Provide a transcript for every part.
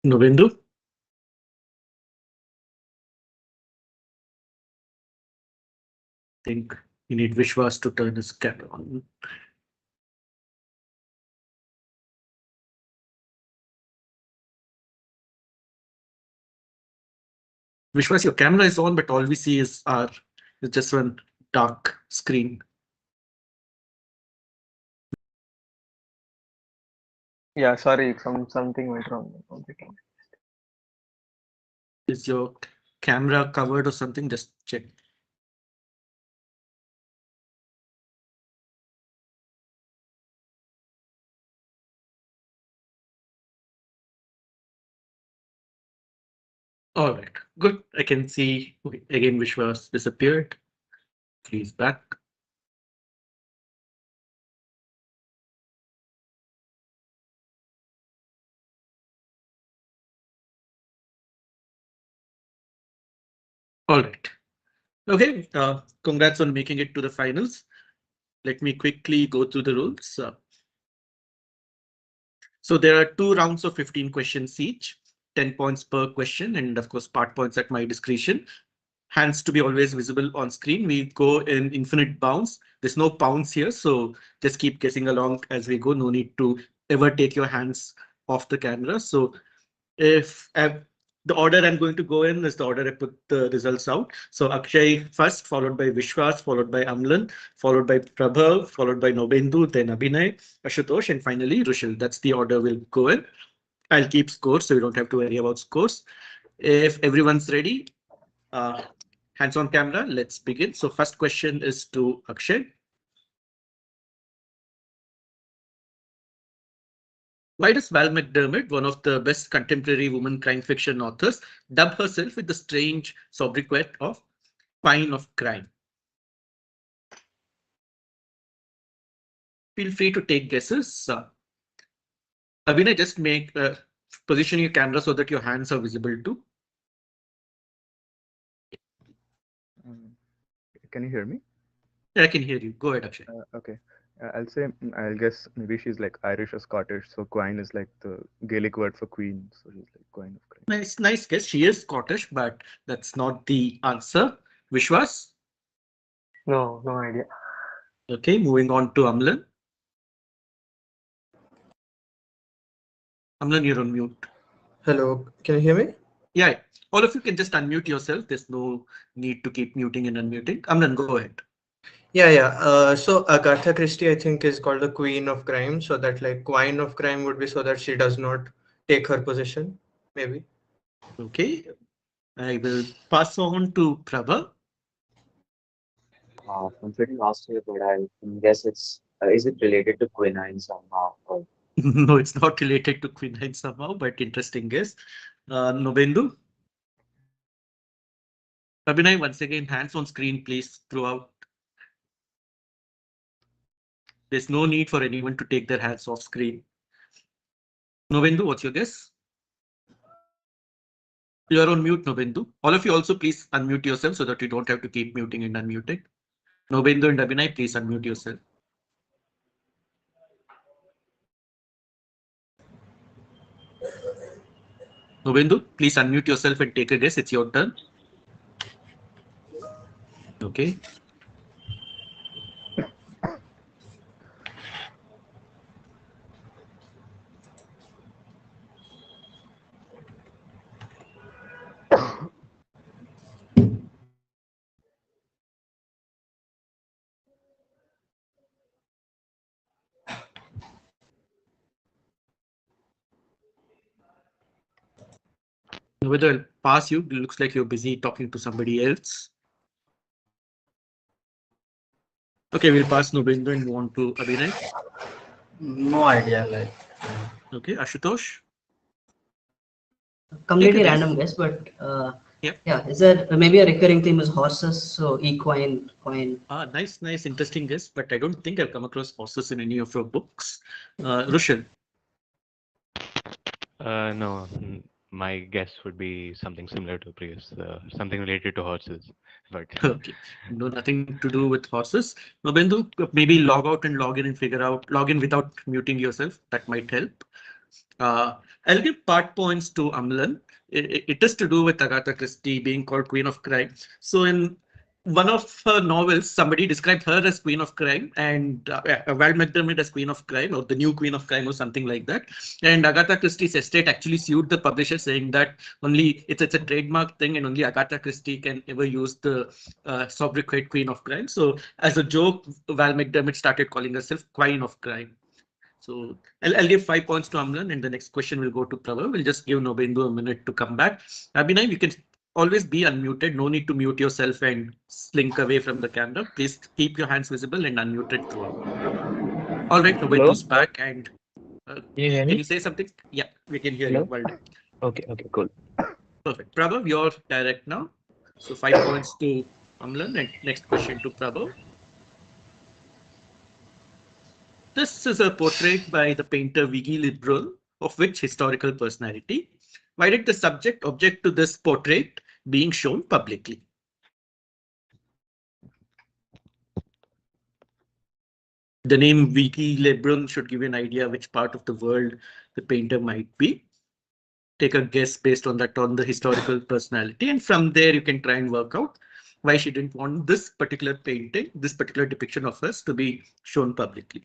Novindu? Think you need Vishwas to turn his camera on. Vishwas, your camera is on, but all we see is just one dark screen. Yeah, sorry, something went wrong. Is your camera covered or something? Just check. All right, good. I can see again Vishwas disappeared. He's back. All right. Okay. Congrats on making it to the finals. Let me quickly go through the rules. So there are 2 rounds of 15 questions each, 10 points per question, and of course, part points at my discretion. Hands to be always visible on screen. We go in infinite bounds. There's no pounds here, so just keep guessing along as we go. No need to ever take your hands off the camera. So if the order I'm going to go in is the order I put the results out. So Akshay first, followed by Vishwas, followed by Amlan, followed by Prabhav, followed by Nobendu, then Abhinay, Ashutosh, and finally Rushil. That's the order we'll go in. I'll keep scores, so you don't have to worry about scores. If everyone's ready, uh, hands on camera, let's begin. So first question is to Akshay. Why does Val McDermid, one of the best contemporary women crime fiction authors, dub herself with the strange sobriquet of Queen of Crime? Feel free to take guesses. Abhinay, just make position your camera so that your hands are visible too. Can you hear me? Yeah, I can hear you. Go ahead, Akshay. Okay. I'll guess maybe she's like Irish or Scottish. So Queen is like the Gaelic word for queen. So she's like Queen of Crime. Nice guess. She is Scottish, but that's not the answer. Vishwas? No idea. Okay, moving on to Amlan. Amlan, you're on mute. Hello, can you hear me? Yeah, all of you can just unmute yourself. There's no need to keep muting and unmuting. Amlan, go ahead. Yeah. So Agatha Christie, I think, is called the Queen of Crime. So that like Queen of Crime would be so that she does not take her position, maybe. Okay, I will pass on to Prabha. I'm pretty lost here, but I guess it's is it related to quinine somehow? Or No, it's not related to quinine somehow, but interesting guess. Nobendu. Abhinay, once again, hands on screen, please, throughout. There's no need for anyone to take their hands off screen. Nobendu, what's your guess? You're on mute, Nobendu. All of you also please unmute yourself so that you don't have to keep muting and unmuting. Nobendu and Abhinay, please unmute yourself. Nobendu, please unmute yourself and take a guess. It's your turn. Okay. Whether I'll pass you, it looks like you're busy talking to somebody else. Okay, we'll pass Nobendu and move on to Abhinay. No idea, like Okay, Ashutosh. completely Take a random guess, but Yep. yeah, is there maybe a recurring theme is horses? So equine, coin. Nice, interesting guess, but I don't think I've come across horses in any of your books. Rushil. No, my guess would be something similar to previous, something related to horses. But Okay, no, nothing to do with horses. Nobendu, maybe log out and log in and log in without muting yourself. That might help. I'll give part points to Amlan. It is to do with Agatha Christie being called Queen of Crime. So in one of her novels, somebody described her as Queen of Crime and Val McDermid as Queen of Crime or the new Queen of Crime or something like that. And Agatha Christie's estate actually sued the publisher saying that only it's a trademark thing and only Agatha Christie can ever use the sobriquet Queen of Crime. So as a joke, Val McDermid started calling herself Queen of Crime. So I'll give 5 points to Amlan and the next question will go to Prabha. We'll just give Nobendu a minute to come back. Abhinay, you can always be unmuted. No need to mute yourself and slink away from the camera. Please keep your hands visible and unmuted throughout. All right, Nobendu's back and Can you hear can me? you say something? Yeah, we can hear Hello? you. Well done. Okay, cool. Perfect. Prabha, you're direct now. So 5 points to Amlan and next question to Prabha. This is a portrait by the painter Viggy Lebrun, of which historical personality? Why did the subject object to this portrait being shown publicly? The name Viggy Lebrun should give you an idea which part of the world the painter might be. Take a guess based on that on the historical personality, and from there you can try and work out why she didn't want this particular painting, this particular depiction of us to be shown publicly.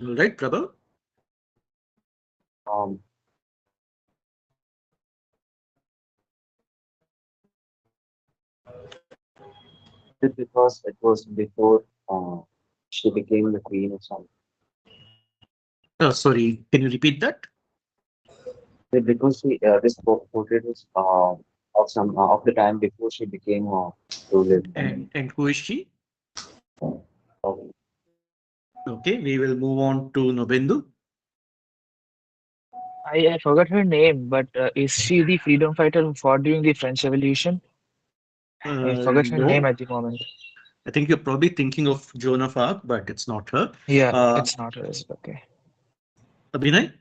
All right, Prabha. Just because it was before she became the queen or something. Sorry, can you repeat that? Because this portrait was of the time before she became ruler. And who is she? Okay. Okay, we will move on to Nobendu. I forgot her name, but is she the freedom fighter who fought during the French Revolution? I forgot her name No, at the moment. I think you're probably thinking of Joan of Arc, but it's not her. Yeah, it's not her. Okay. Abhinay?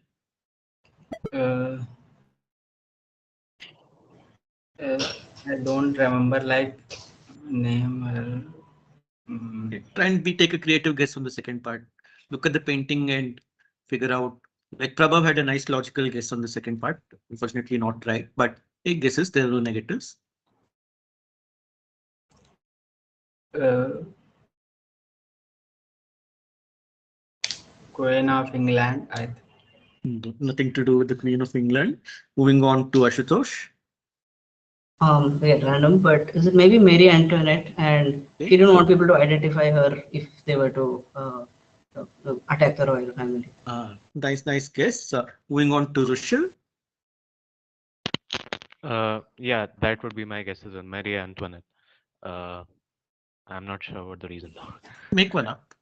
Uh, I don't remember like name. Okay, try and take a creative guess on the second part. Look at the painting and figure out. Like Prabhav had a nice logical guess on the second part. Unfortunately, not right, but take guesses. There are no negatives. Queen of England. Nothing to do with the Queen of England. Moving on to Ashutosh. Yeah, random, but is it maybe Mary Antoinette? And she didn't want people to identify her if they were to attack the royal family. Nice guess. Moving on to Rushil. Yeah, that would be my guess as well. Marie Antoinette. I'm not sure what the reason though. Make one up.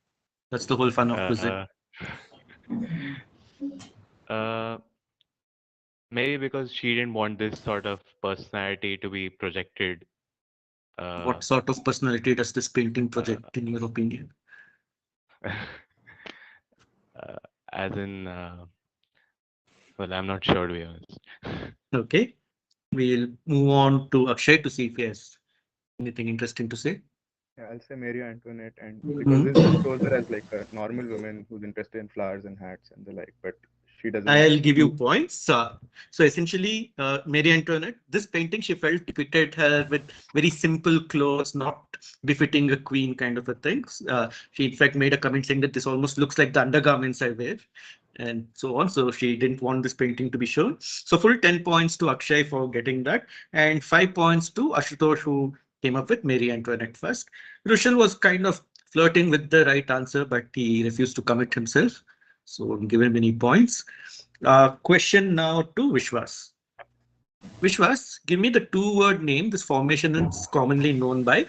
That's the whole fun of quizzing. Maybe because she didn't want this sort of personality to be projected. What sort of personality does this painting project, in your opinion? As in, well, I'm not sure to be honest. Okay, we'll move on to Akshay to see if he has anything interesting to say. Yeah, I'll say Mary Antoinette, and because this just shows her as like a normal woman who's interested in flowers and hats and the like, but she doesn't. I'll give you points. So essentially, Mary Antoinette, this painting she felt depicted her with very simple clothes, not befitting a queen kind of a thing. She in fact made a comment saying that this almost looks like the undergarments I wear, and so on. So she didn't want this painting to be shown. So full 10 points to Akshay for getting that, and 5 points to Ashutosh who came up with Mary Antoinette first. Rushil was kind of flirting with the right answer, but he refused to commit himself. So give him any points. Question now to Vishwas. Vishwas, give me the two-word name this formation is commonly known by.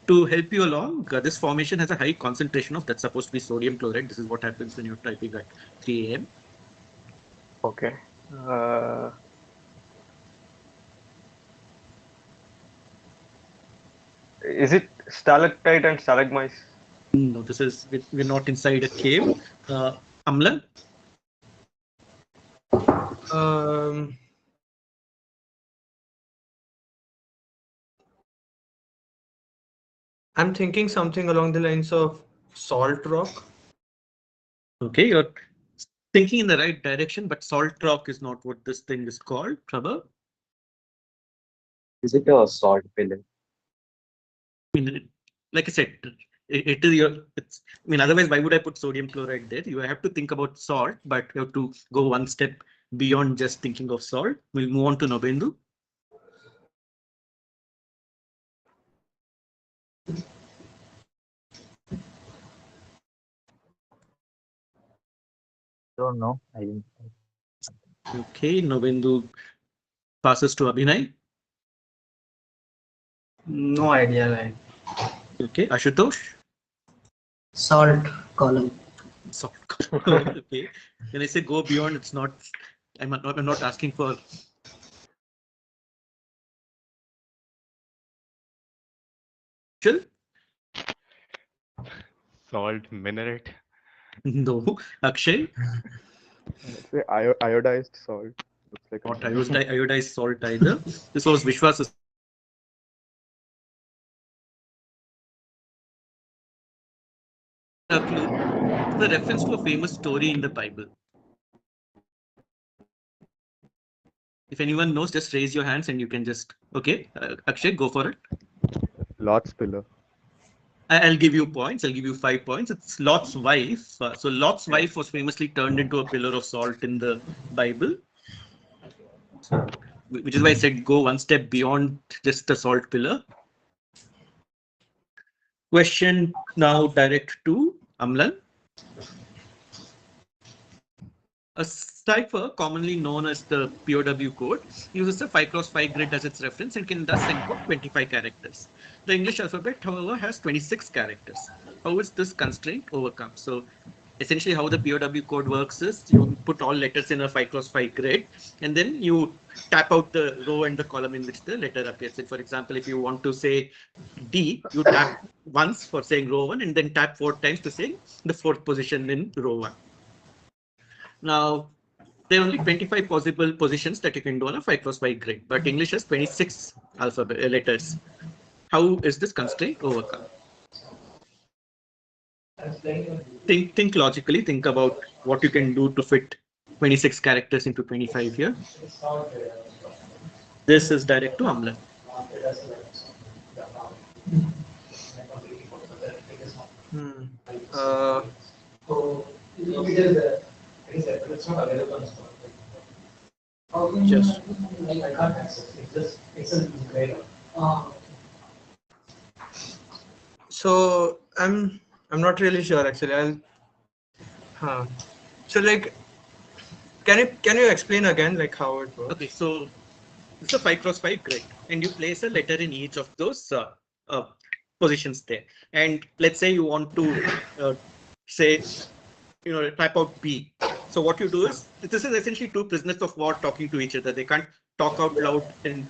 To help you along, this formation has a high concentration of that's supposed to be sodium chloride. This is what happens when you're typing at 3 a.m. Okay. Is it stalactite and stalagmites? No, this is we're not inside a cave. Amlan? I'm thinking something along the lines of salt rock. Okay, you're thinking in the right direction, but salt rock is not what this thing is called, Prabha. Is it a salt pillar? I mean, like I said, it is your. It's. I mean, otherwise, why would I put sodium chloride there? You have to think about salt, but you have to go one step beyond just thinking of salt. We'll move on to Nobendu. Don't know. I didn't. Okay, Nobendu passes to Abhinay. No idea. Like Okay, Ashutosh. Salt column. Salt. Okay, when I say go beyond, it's not. I'm not asking for. Salt minaret. No, Akshay. Let's say iodized salt. Looks like Not a iodized salt either. This was Vishwas. A clue. It's a reference to a famous story in the Bible. If anyone knows, just raise your hands and you can just. Okay, Akshay, go for it. Lot's pillar. I'll give you points. I'll give you 5 points. It's Lot's wife. So Lot's wife was famously turned into a pillar of salt in the Bible. So, which is why I said go one step beyond just a salt pillar. Question now direct to Amlan. A cipher, commonly known as the POW code, uses a 5x5 grid as its reference and can thus encode 25 characters. The English alphabet, however, has 26 characters. How is this constraint overcome? So essentially how the POW code works is you put all letters in a 5x5 grid and then you tap out the row and the column in which the letter appears. So for example, if you want to say D, you tap once for saying row 1 and then tap 4 times to say the 4th position in row 1. Now, there are only 25 possible positions that you can do on a 5x5 grid, but English has 26 alphabet letters. How is this constraint overcome? Think logically, think about what you can do to fit 26 characters into 25 here. This is direct to Amlan. Just so I'm not really sure actually. So like, can you explain again like how it works? Okay, so it's a 5x5 grid, and you place a letter in each of those positions there. And let's say you want to say, type out B. So what you do is, this is essentially two prisoners of war talking to each other. They can't talk out loud, and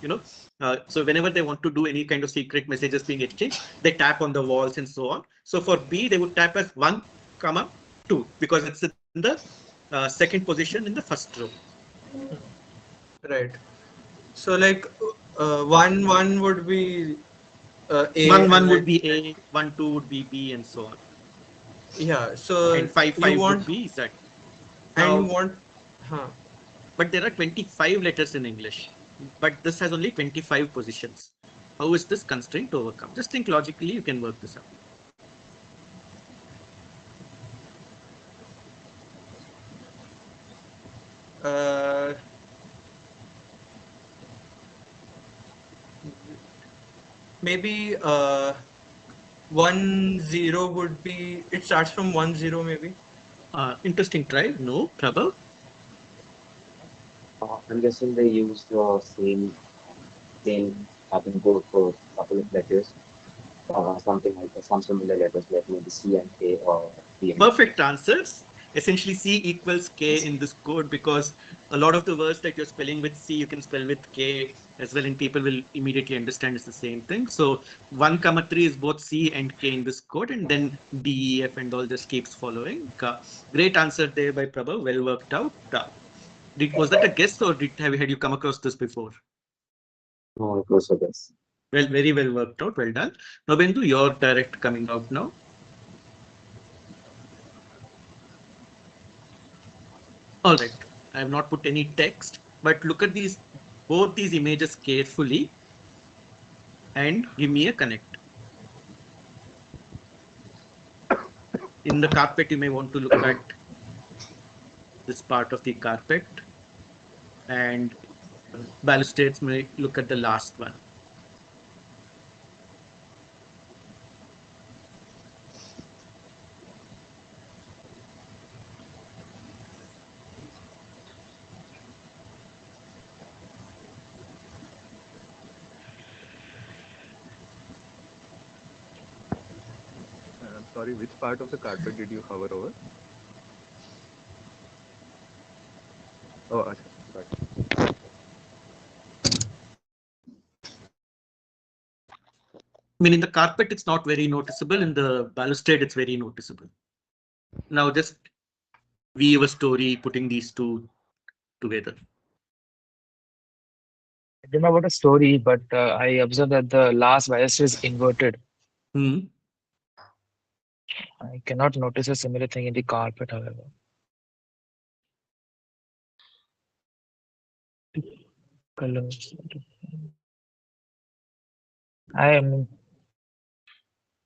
so whenever they want to do any kind of secret messages being exchanged, they tap on the walls and so on. So for B, they would tap as 1, 2 because it's in the second position in the first row. Right. So like 1 would be A. 1 would be A, 1 2 would be B, and so on. Yeah. So and 5 would be Z. And you Now, want, but there are 25 letters in English, but this has only 25 positions. How is this constraint overcome? Just think logically, you can work this out. Maybe 1 0 would be. It starts from 1 0 maybe. Interesting try. No, Prabha. I'm guessing they use the same pattern code for a couple of letters. Something like some similar letters like maybe C and K or B and K. Perfect answers. Essentially, C equals K in this code because a lot of the words that you're spelling with C, you can spell with K as well, and people will immediately understand it's the same thing. So 1, 3 is both C and K in this code, and then D, E, F, and all just keeps following. Great answer there by Prabha. Well worked out. Was that a guess, or had you come across this before? No, it was a guess. Well, very well worked out. Well done. Now, Bindu, your direct coming out now. All right. I have not put any text, but look at both these images carefully and give me a connect. In the carpet, you may want to look at this part of the carpet, and balustrades may look at the last one. I'm sorry, which part of the carpet did you hover over? Oh, acha, got it. I mean, in the carpet, it's not very noticeable. In the balustrade, it's very noticeable. Now, just weave a story putting these two together. I don't know about a story, but I observed that the last bias is inverted. Hmm. I cannot notice a similar thing in the carpet, however. Colors. I am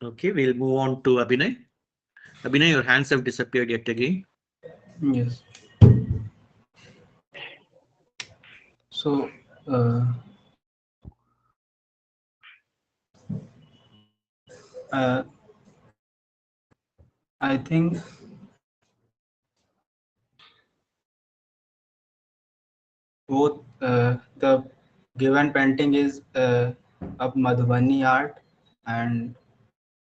Okay, we'll move on to Abhinay. Abhinay, your hands have disappeared yet again. Yes. So, uh, I think both the given painting is of Madhubani art, and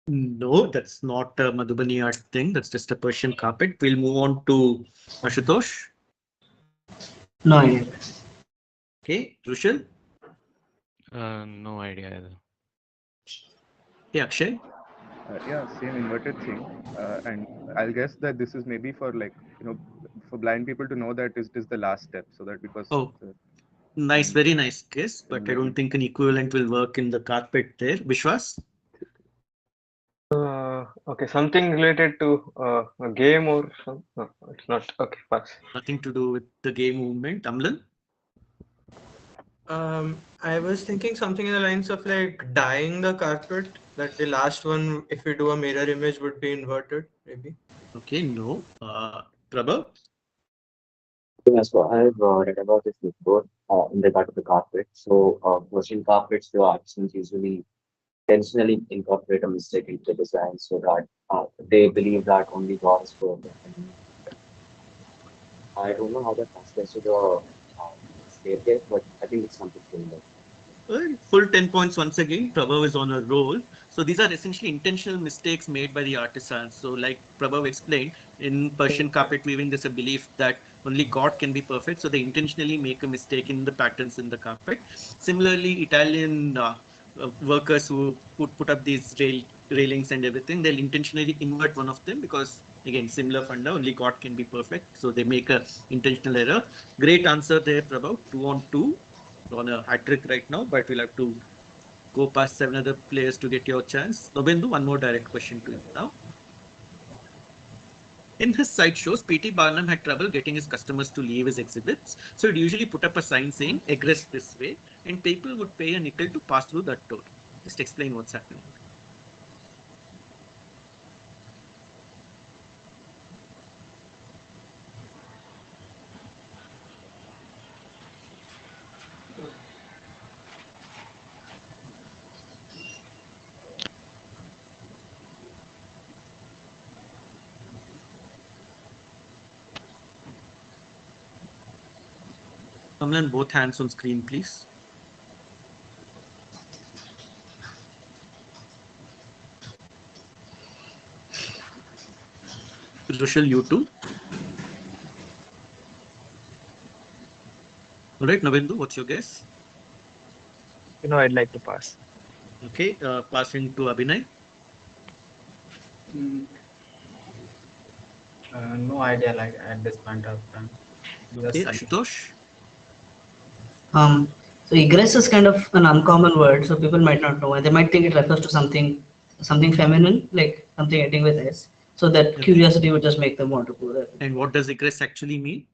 No, that's not a Madhubani art thing. That's just a Persian carpet. We'll move on to Ashutosh. No idea. Okay, Rushal. No idea either. Okay, Akshay. Yeah, same inverted thing. And I'll guess that this is maybe for like, for blind people to know that it is the last step. So that because Oh, the, nice, and very nice guess, but I similarly, don't think an equivalent will work in the carpet there. Vishwas? Okay, something related to a game or some. No, it's not. Okay, pass. Nothing to do with the game movement. Amlan? I was thinking something in the lines of like dyeing the carpet. That the last one, if we do a mirror image, would be inverted, maybe. Okay, no. Prabha? Yeah, so I've read about this before in regard to the carpet. So, Persian carpets, the artisans usually intentionally incorporate a mistake into the design so that they believe that only God is perfect. And I don't know how that translates to the staircase, but I think it's something similar. Well, full 10 points once again. Prabhav is on a roll. So these are essentially intentional mistakes made by the artisans. So like Prabhav explained, in Persian carpet weaving, there's a belief that only God can be perfect. So they intentionally make a mistake in the patterns in the carpet. Similarly, Italian workers who put up these railings and everything, they'll intentionally invert one of them because again, similar funda, only God can be perfect. So they make a intentional error. Great answer there, Prabhav. 2 on 2 on a hat trick right now, but we'll have to go past 7 other players to get your chance. Nobindu, one more direct question to you now. In his side shows, P.T. Barnum had trouble getting his customers to leave his exhibits. So he'd usually put up a sign saying, egress this way, and people would pay a nickel to pass through that door. Just explain what's happening. Amlan, both hands on screen, please. Rushal, you too. All right, Nobindu, what's your guess? I'd like to pass. Okay, passing to Abhinay. mm, no idea like at this point of time. Okay, Just thinking. Ashutosh. Um, So egress is kind of an uncommon word, so people might not know, and they might think it refers to something feminine, like something ending with S. So that Okay. curiosity would just make them want to go there. And what does egress actually mean?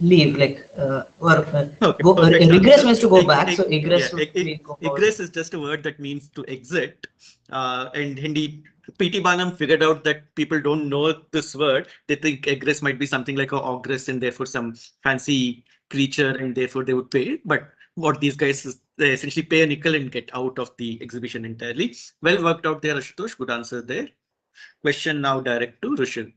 Leave, like Okay, go. perfect Regress answer. means to go back, so egress Yeah, would be go forward. egress is just a word that means to exit. And Hindi, P.T. Barnum figured out that people don't know this word. They think egress might be something like a ogress and therefore some fancy creature, and therefore they would pay. But what these guys is they essentially pay a nickel and get out of the exhibition entirely. Well worked out there, Ashutosh. Good answer there. Question now direct to Rushil.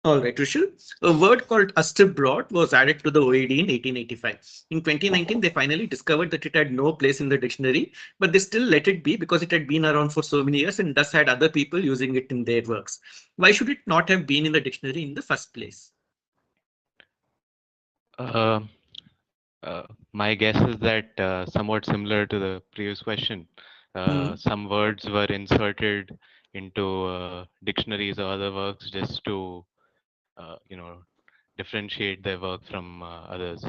All right, Rishil. A word called Broad was added to the OED in 1885. In 2019, they finally discovered that it had no place in the dictionary, but they still let it be because it had been around for so many years and thus had other people using it in their works. Why should it not have been in the dictionary in the first place? Uh, my guess is that somewhat similar to the previous question, some words were inserted into dictionaries or other works just to, differentiate their work from others.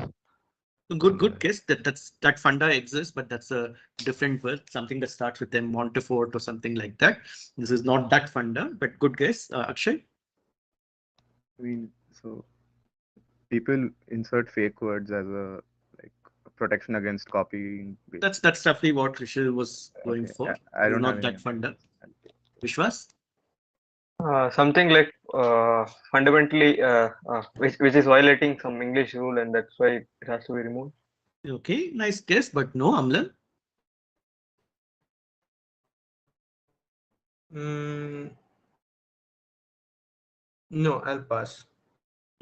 Good guess. That funda exists, but that's a different word, something that starts with a Montefort or something like that. This is not that funda, but good guess. Akshay? I mean, so people insert fake words as a like protection against copying. That's roughly what Rishil was going Okay, for. I It's don't have not any that idea. funda. Vishwas? Something like fundamentally, which is violating some English rule, and that's why it has to be removed. Okay, nice guess, but no, Amlan. Mm, no, I'll pass.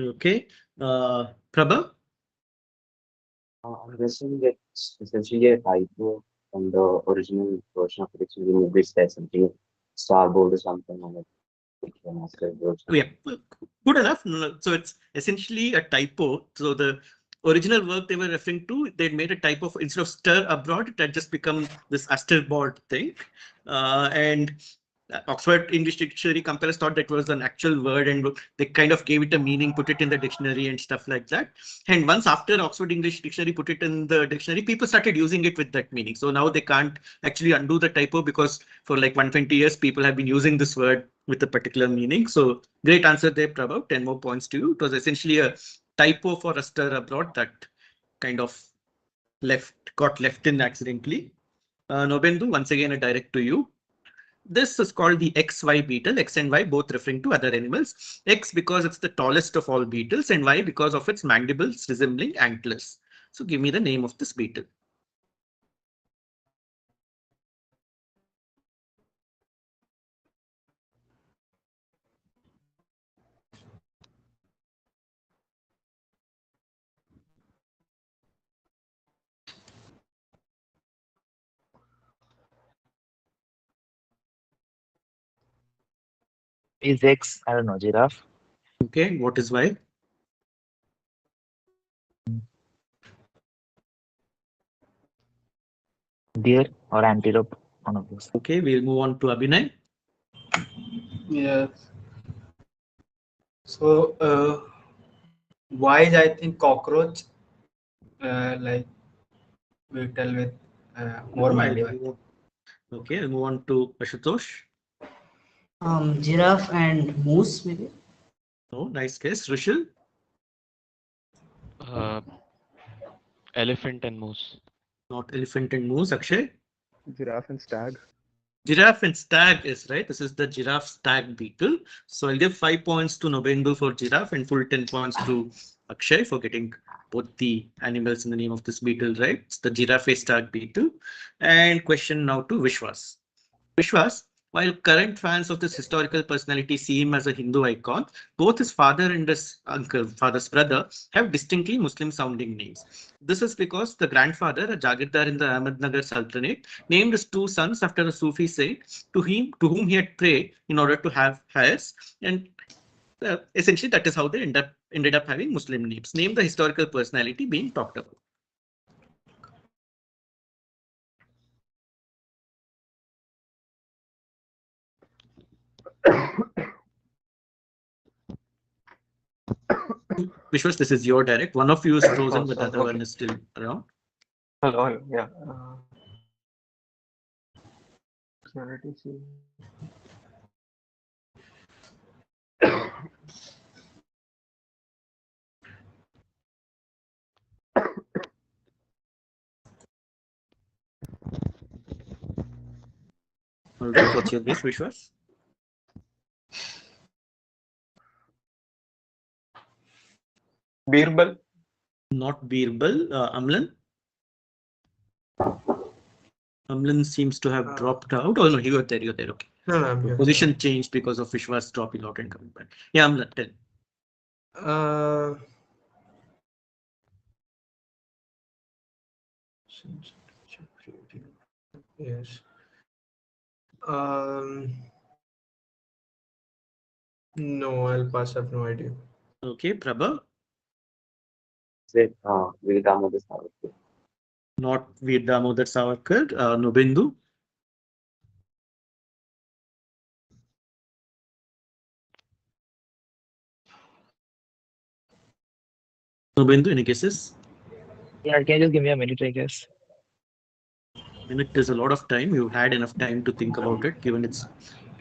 Okay, Prabha. I'm guessing it's essentially a typo from the original version of the dictionary, maybe it says something starboard or something on it. Like an asteroid or Yeah, something. good enough. No, so it's essentially a typo. So the original work they were referring to, they made a typo instead of stir abroad, it had just become this asterboard thing. And Oxford English Dictionary compilers thought that was an actual word and they kind of gave it a meaning, put it in the dictionary and stuff like that. And once after Oxford English Dictionary put it in the dictionary, people started using it with that meaning. So now they can't actually undo the typo because for like 120 years, people have been using this word with a particular meaning. So great answer there, Prabha. 10 more points to you. It was essentially a typo for a stir abroad that kind of got left in accidentally. Nobendu, once again, a direct to you. This is called the XY beetle, X and Y both referring to other animals. X because it's the tallest of all beetles and Y because of its mandibles resembling antlers. So give me the name of this beetle. Is X, I don't know, giraffe? Okay, what is Y? Deer or antelope? One of those. Okay, we'll move on to Abhinay. Yes. So why is I think cockroach like beetle with more No, I'll mandible. move on. Okay, I'll move on to Ashutosh. Giraffe and moose, maybe. Oh, nice guess. Rishil? Uh, elephant and moose. Not elephant and moose. Akshay? Giraffe and stag. Giraffe and stag is right. This is the giraffe stag beetle. So I'll give 5 points to Nobendu for giraffe and full 10 points to Akshay for getting both the animals in the name of this beetle right. It's the giraffe stag beetle. And question now to Vishwas. Vishwas, while current fans of this historical personality see him as a Hindu icon, both his father and his uncle, father's brother, have distinctly Muslim sounding names. This is because the grandfather, a Jagirdar in the Ahmednagar Sultanate, named his two sons after a Sufi saint to whom he had prayed in order to have heirs. And essentially, that is how they ended up having Muslim names. Name the historical personality being talked about. Vishwas, this is your direct. One of you is frozen, but the other one Okay. is still around. Hello. Yeah. Personality, see. All right, what's your guess, Vishwas? Birbal. Not Birbal. Amlan? Amlan seems to have dropped out. Oh no, you're there. You're there. Okay. No, I'm The here. position changed because of Vishwas dropping out and coming back. Yeah, Amlan, tell. Yes. No, I'll pass. I have no idea. Okay, Prabha. Say, Veer Damodar Savarkar. Not Veer Damodar Savarkar. Nobindu. Nobindu, any guesses? Yeah, can you just give me a minute, I guess? Minute is a lot of time. You had enough time to think about it, given it's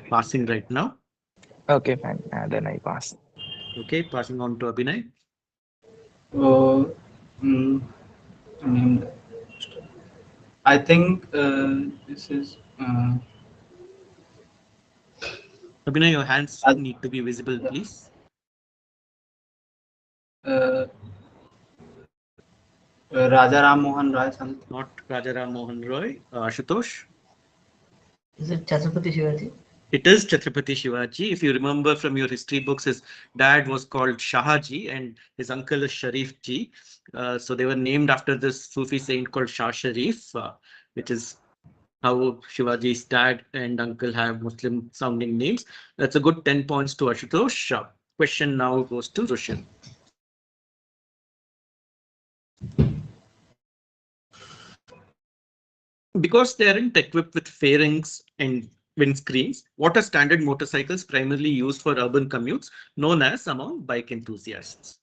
passing right now. Okay, fine. Then I pass. Okay, passing on to Abhinay. Name that. I think this is. Abhinay, your hands I- need to be visible, please. Raja Ram Mohan Rai something. Not Rajaram Mohan Roy. Ashutosh. Is it Chhatrapati Shivaji? It is Chhatrapati Shivaji. If you remember from your history books, his dad was called Shahaji and his uncle is Sharif Ji. So they were named after this Sufi saint called Shah Sharif, which is how Shivaji's dad and uncle have Muslim sounding names. That's a good 10 points to Ashutosh. Question now goes to Rushan. Because they aren't equipped with fairings and windscreens, what are standard motorcycles primarily used for urban commutes, known as among bike enthusiasts?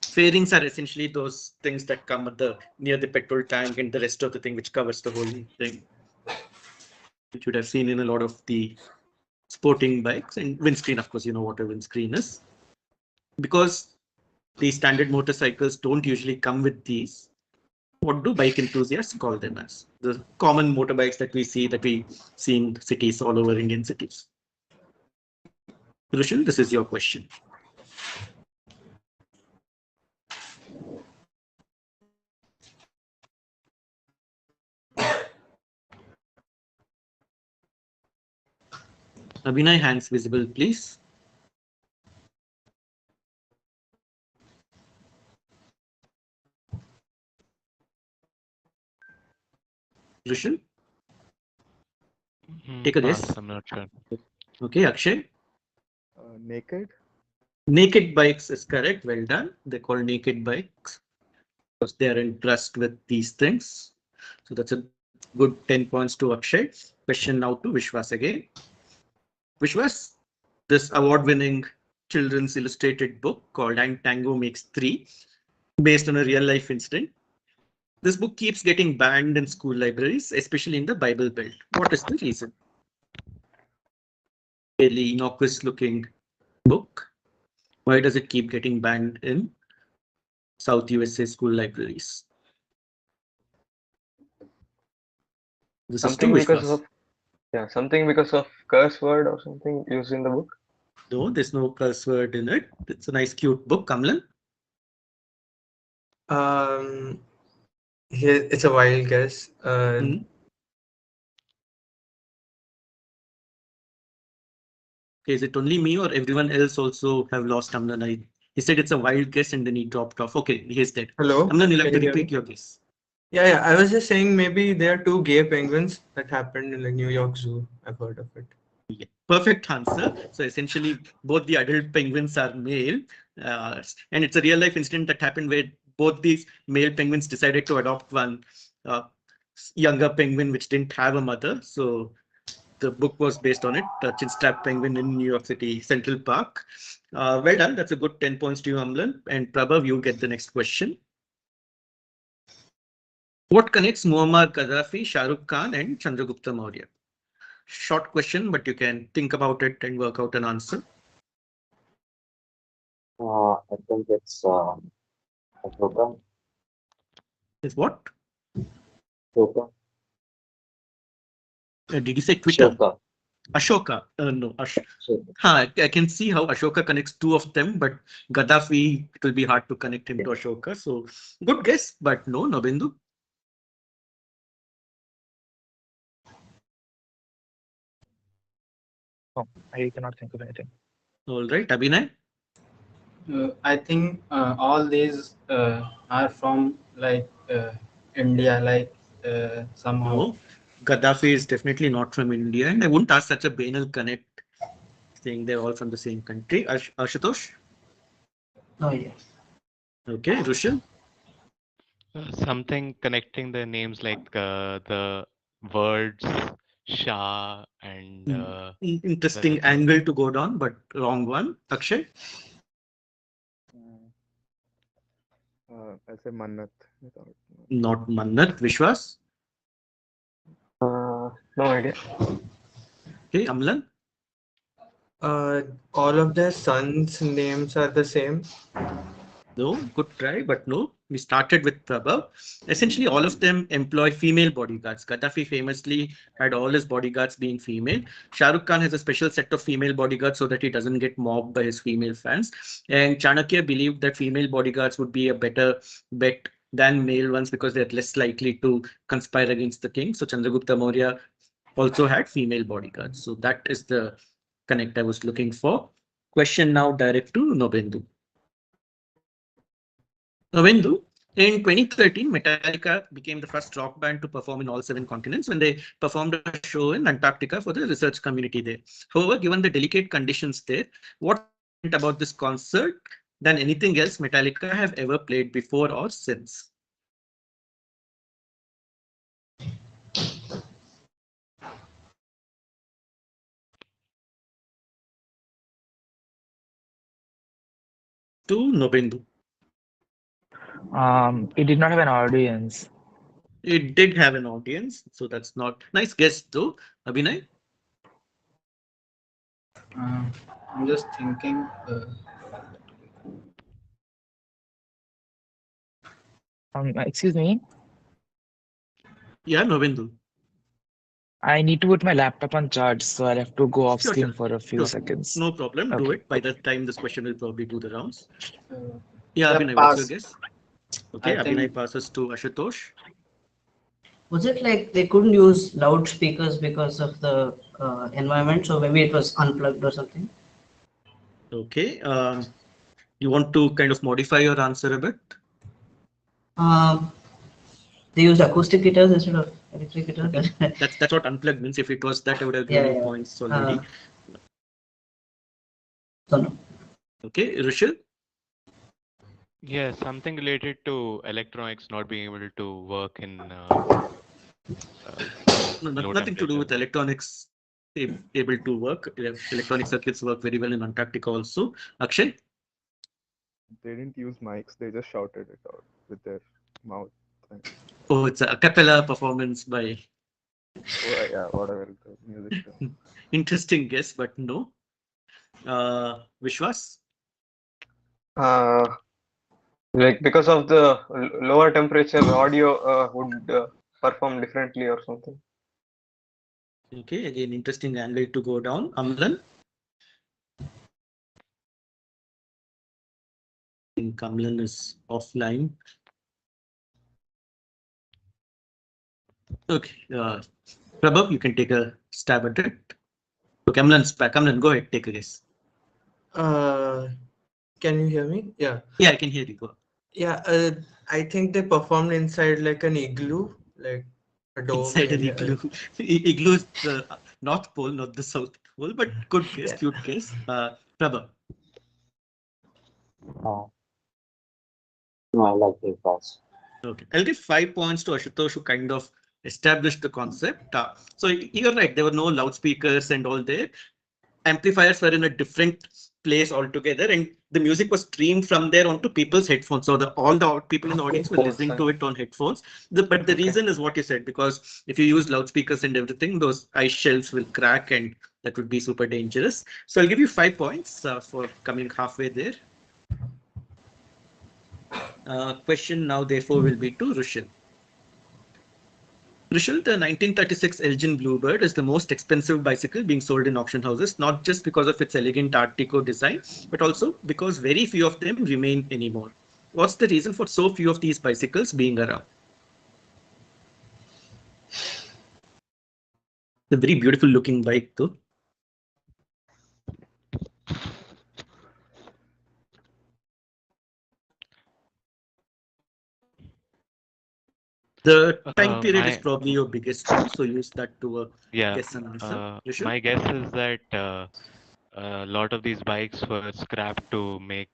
Fairings are essentially those things that come at the near the petrol tank and the rest of the thing which covers the whole thing, which you would have seen in a lot of the sporting bikes. And windscreen, of course, you know what a windscreen is. Because the standard motorcycles don't usually come with these, what do bike enthusiasts call them as? The common motorbikes that we see in cities all over Indian cities. Rushan, this is your question. Abhinay, hands visible, please. Rushan, take a guess. I'm not sure. Okay, Akshay. Naked. Naked bikes is correct. Well done. They're called naked bikes because they are impressed with these things. So that's a good 10 points to Akshay. Question now to Vishwas again. Vishwas, this award-winning children's illustrated book called And Tango Makes Three, based on a real-life incident. This book keeps getting banned in school libraries, especially in the Bible Belt. What is the reason? Really innocuous-looking book. Why does it keep getting banned in South USA school libraries? This Something is because Vishwas. of something because of curse word or something used in the book. No, there's no curse word in it. It's a nice, cute book. Kamlan? It's a wild guess. Okay, is it only me or everyone else also have lost Amlan? He said it's a wild guess and then he dropped off. Okay, he's dead. Hello? Amlan, you'll have Can to you hear me? repeat your guess. Yeah. I was just saying maybe there are two gay penguins that happened in the New York Zoo. I've heard of it. Yeah, perfect answer. So essentially, both the adult penguins are male, and it's a real life incident that happened where both these male penguins decided to adopt one younger penguin which didn't have a mother. So the book was based on it, Chinstrap Penguin in New York City Central Park. Well done. That's a good 10 points to you, Amlan. And Prabhav, you get the next question. What connects Muammar Gaddafi, Shah Rukh Khan, and Chandragupta Maurya? Short question, but you can think about it and work out an answer. I think it's Ashoka. Is what? Ashoka. Did you say Twitter? Ashoka. Ashoka. No. Ashoka. I can see how Ashoka connects two of them, but Gaddafi, it will be hard to connect him to Ashoka. So good guess, but no, Nobindu. Oh, I cannot think of anything. All right, Abhinay. I think all these are from like India, like somehow. No, Gaddafi is definitely not from India, and I wouldn't ask such a banal connect, saying they're all from the same country. Ashutosh? No idea. Okay, Rushil? Something connecting the names like the words Shah and Interesting the angle to go down, but wrong one. Akshay? I'll say Mannat. Without, Not Mannat. Vishwas? No idea. Okay, Amlan? All of their sons' names are the same. No, good try, but no. We started with Prabhav. Essentially, all of them employ female bodyguards. Gaddafi famously had all his bodyguards being female. Shah Rukh Khan has a special set of female bodyguards so that he doesn't get mobbed by his female fans. And Chanakya believed that female bodyguards would be a better bet than male ones because they're less likely to conspire against the king. So Chandragupta Maurya also had female bodyguards. So that is the connect I was looking for. Question now direct to Nobendu. Nobendu, in 2013, Metallica became the first rock band to perform in all 7 continents when they performed a show in Antarctica for the research community there. However, given the delicate conditions there, what's different about this concert than anything else Metallica have ever played before or since? To Nobendu. It did not have an audience. It did have an audience, so that's not nice guess though. Abhinay? I'm just thinking. Excuse me. Yeah, Nobendu. I need to put my laptop on charge, so I'll have to go off Sure, screen sure. for a few Sure. seconds. No problem. Do Okay. it. By the time this question will probably do the rounds. Uh, Yeah, yeah, Abhinay, what's your pass. guess? Okay, I Abhinay think passes to Ashutosh. Was it like they couldn't use loudspeakers because of the environment? So maybe it was unplugged or something. Okay. You want to kind of modify your answer a bit? Um, they used acoustic guitars instead of electric guitars. Okay. That's what unplugged means. If it was that, I would have Yeah, given you yeah. points already. So no. Okay, Rushil? yeah, something related to electronics not being able to work in No, low nothing to do with temperature. electronics able to work. Electronic circuits work very well in Antarctica also. Akshay? they didn't use mics. They just shouted it out with their mouth. And, Oh, it's a cappella performance by. yeah, whatever the music. Interesting guess, but no. Vishwas? Like because of the lower temperature, the audio would perform differently or something. Okay, again, interesting angle to go down. Amlan? I think Amlan is offline. Okay, Prabhav, you can take a stab at it. Okay, Amlan's back. Amlan, go ahead, take a guess. Can you hear me? Yeah. Yeah, I can hear you. Go. Yeah, I think they performed inside like an igloo, like a dome Inside an area. igloo. Igloo is the North Pole, not the South Pole, but good guess, Yeah. cute guess. Prabhav. No, I like to pass. Okay, I'll give 5 points to Ashutosh, who kind of established the concept. So you're right, there were no loudspeakers and all there. Amplifiers were in a different place altogether, and the music was streamed from there onto people's headphones. So all the people in the audience were listening to it on headphones. But the reason is what you said, because if you use loudspeakers and everything, those ice shelves will crack, and that would be super dangerous. So I'll give you 5 points for coming halfway there. Question now, therefore, will be to Rushil. Rushil, the 1936 Elgin Bluebird is the most expensive bicycle being sold in auction houses, not just because of its elegant Art Deco design, but also because very few of them remain anymore. What's the reason for so few of these bicycles being around? A very beautiful looking bike, though. The time period is probably your biggest clue, so use that to guess an answer. My guess is that a lot of these bikes were scrapped to make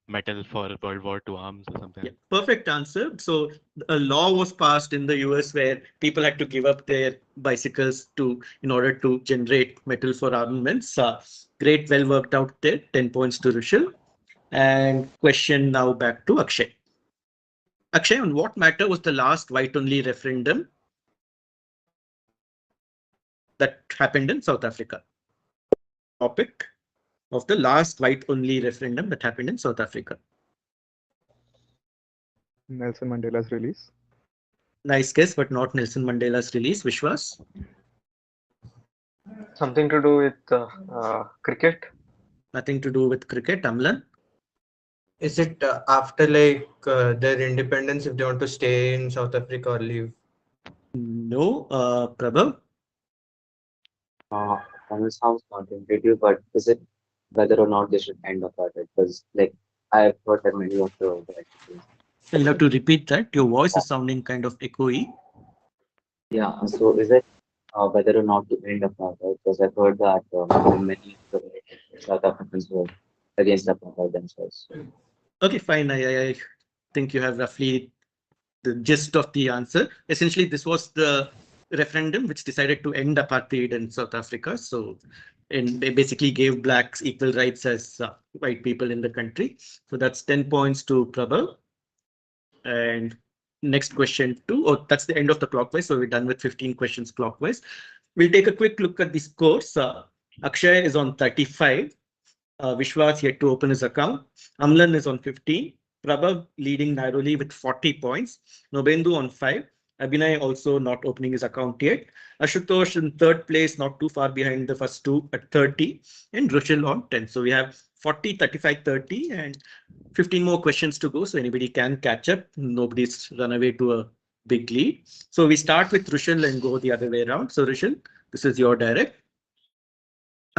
metal for World War II arms or something. Yeah, perfect answer. So a law was passed in the US where people had to give up their bicycles in order to generate metal for armaments. Great, well worked out there. 10 points to Rushil. And question now back to Akshay. Akshay, on what matter was the last white-only referendum that happened in South Africa? Topic of the last white-only referendum that happened in South Africa. Nelson Mandela's release. Nice guess, but not Nelson Mandela's release. Vishwas? Something to do with cricket? Nothing to do with cricket. Amlan? Is it after like their independence, if they want to stay in South Africa or leave? No. Prabhav? That sounds counterintuitive, but is it whether or not they should end up at it? Because like I've heard that many of the bicycles. I'll have to repeat that. Your voice is sounding kind of echoey. Yeah, so is it whether or not to end apartheid? Because I've heard that many of the South Africans were against apartheid themselves. Okay, fine. I think you have roughly the gist of the answer. Essentially, this was the referendum which decided to end apartheid in South Africa. So, and they basically gave blacks equal rights as white people in the country. So that's 10 points to Prabhav. And next question too. Oh, that's the end of the clockwise. So we're done with 15 questions clockwise. We'll take a quick look at the scores. Akshay is on 35. Vishwas yet to open his account. Amlan is on 15. Prabhav leading narrowly with 40 points. Nobendu on 5. Abhinay also not opening his account yet. Ashutosh in third place, not too far behind the first two at 30. And Rushil on 10. So we have 40, 35, 30 and 15 more questions to go. So anybody can catch up. Nobody's run away to a big lead. So we start with Rushil and go the other way around. So Rushil, this is your direct.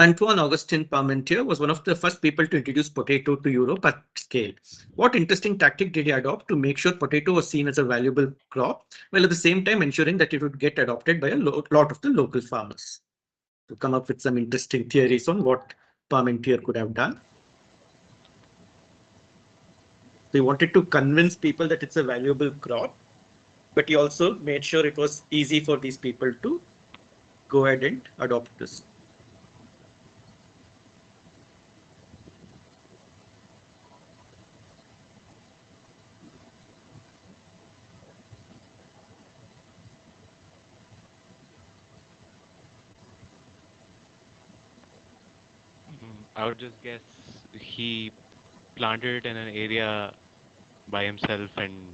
Antoine Augustin Parmentier was one of the first people to introduce potato to Europe at scale. What interesting tactic did he adopt to make sure potato was seen as a valuable crop, while at the same time ensuring that it would get adopted by a lot of the local farmers? To come up with some interesting theories on what Parmentier could have done. He wanted to convince people that it's a valuable crop, but he also made sure it was easy for these people to go ahead and adopt this. I would just guess he planted it in an area by himself and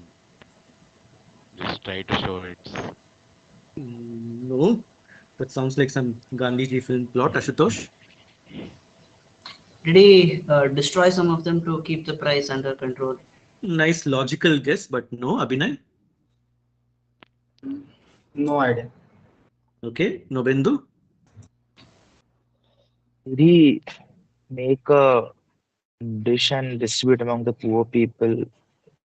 just tried to show it's. No, that sounds like some Gandhiji film plot. Ashutosh? Did he destroy some of them to keep the price under control? Nice logical guess, but no. Abhinay? No idea. Okay. Nobendu? Did he make a dish and distribute among the poor people